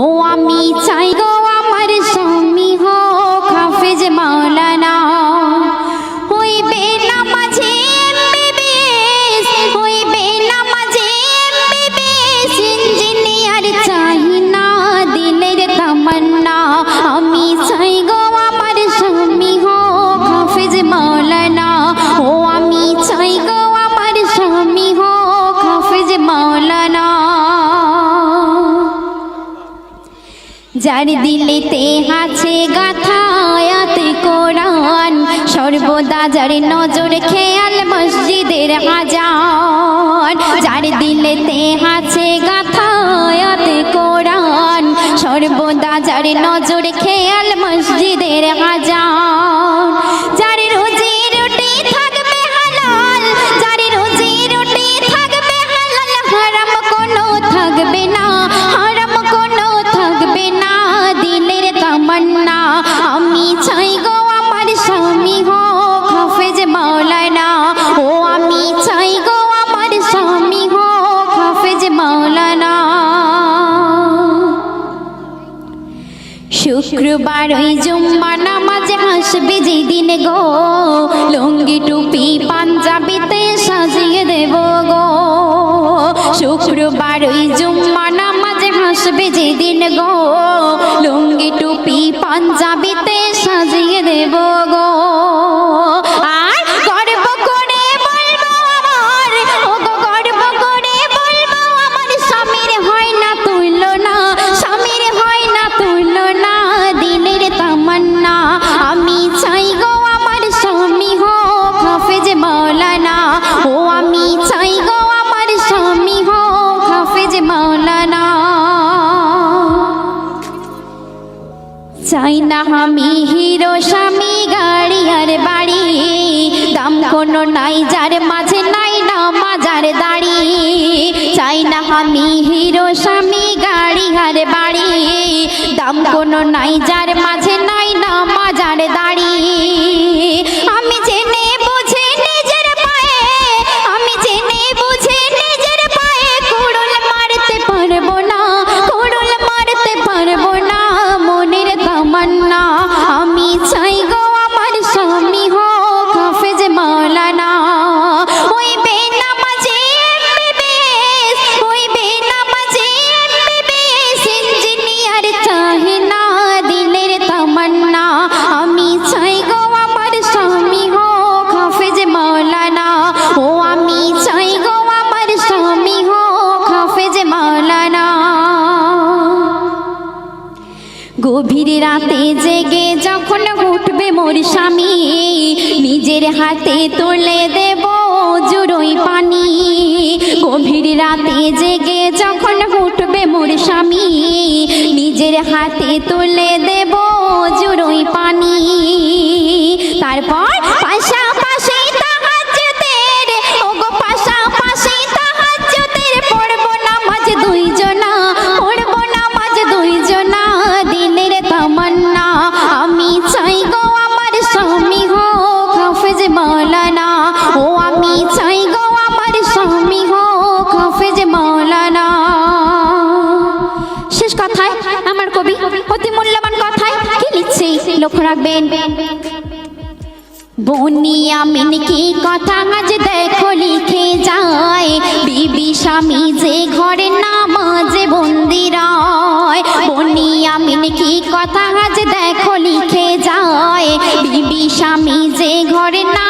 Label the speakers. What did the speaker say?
Speaker 1: ও আমি চাই গো আমার স্বামী হোক হাফেজ মাওলানা, হইবে নামাজে এমবিবিএস, হইবে নামাজে এমবিবিএস, ইঞ্জিনিয়ার চাই না দিলের তামান্না। আমি চাই গো আমার স্বামী হোক হাফেজ মাওলানা, ও আমি চাই গো আমার স্বামী হোক হাফেজ মাওলানা। যার দিলেতে আছে গাথা আয়াতে কোরআন, সর্বদা যার নজর খেয়াল মসজিদের আজান। যার দিলেতে আছে গাথা আয়াতে কোরআন, সর্বদা যার নজর খেয়াল মসজিদের আজান। যার রুজি রুটি থাকবে হালাল, যার রুজি রুটি থাকবে হালাল, হারাম কোনো থাকবে না, হারাম কোনো থাকবে না দিলের তামান্না। আমি চাই গো আমার স্বামী হোক হাফেজ মাওলানা, ও আমি চাই গো আমার স্বামী হোক হাফেজ মাওলানা। শুক্রবার ওই জুম্মা নামাজে আসবে যেদিন গো, লুঙ্গি টুপি পাঞ্জাবিতে সাজিয়ে দেব গো। শুক্রবার ওই জুম্মা নামাজে আসবে যেদিন গো, লুঙ্গি টুপি পাঞ্জাবিতে সাজিয়ে দেব গো। আর গর্ব করে বলবো আমার, ও গো গর্ব করে বলবো আমার, স্বামীর হয় না তুলনা, স্বামীর হয় না তুলনা দিলের তামান্না। আমি চাই গো আমার স্বামী হোক হাফেজ মাওলানা, ও আমি চাই গো আমার স্বামী হোক হাফেজ মাওলানা। চাই না আমি হিরো স্বামী গাড়ি আর বাড়ি, দাম কোনো নাই যার মাঝে নাই না মাজার দাড়ি। চাই না আমি হিরো স্বামী গাড়ি আর বাড়ি, দাম কোনো নাই যার মাঝে নাই না মাজার দাড়ি। আমি জেনে বুঝে নিজের পায়ে, আমি জেনে বুঝে নিজের পায়ে কুড়ুল মারতে পারবো না, কুড়ুল মারতে পারবো না মনের তামান্না। আমি চাই গো আমার স্বামী হোক হাফেজ মাওলানা, হইবে নামাজে এমবিবিএস, হইবে নামাজে এমবিবিএস, ইঞ্জিনিয়ার চাই না দিলের তামান্না। আমি চাই গো আমার স্বামী হোক হাফেজ মাওলানা, ও আমি চাই গো আমার স্বামী হোক হাফেজ মাওলানা। গভীর রাতে জেগে যখন উঠবে মোর স্বামী, নিজের হাতে তুলে দেব জুড়োই পানি। গভীর রাতে জেগে যখন উঠবে মোর স্বামী, নিজের হাতে তুলে দেব জুড়োই পানি। তারপর পাশাপাশি তাহাজ্জুদের, ওগো পাশাপাশি তাহাজ্জুদের, পড়ব নামাজ দুইজনা, পড়ব নামাজ দুইজনা দিলের তামান্না। আমি চাই গো আমার স্বামী হোক হাফেজ মাওলানা, ও আমি চাই গো আমার স্বামী হোক হাফেজ মাওলানা। শেষ কথায় আমার কবি অতি মূল্যবান কথায় কি লিখছে লক্ষ্য রাখবেন। বনিয়ামিন কি কথা আজ দেখো লিখে যায়, বিবি স্বামী যে ঘরে নামাজে বন্দি রয়। বনিয়ামিন কি কথা আজ দেখো লিখে যায়, বিবি স্বামী যে ঘরে না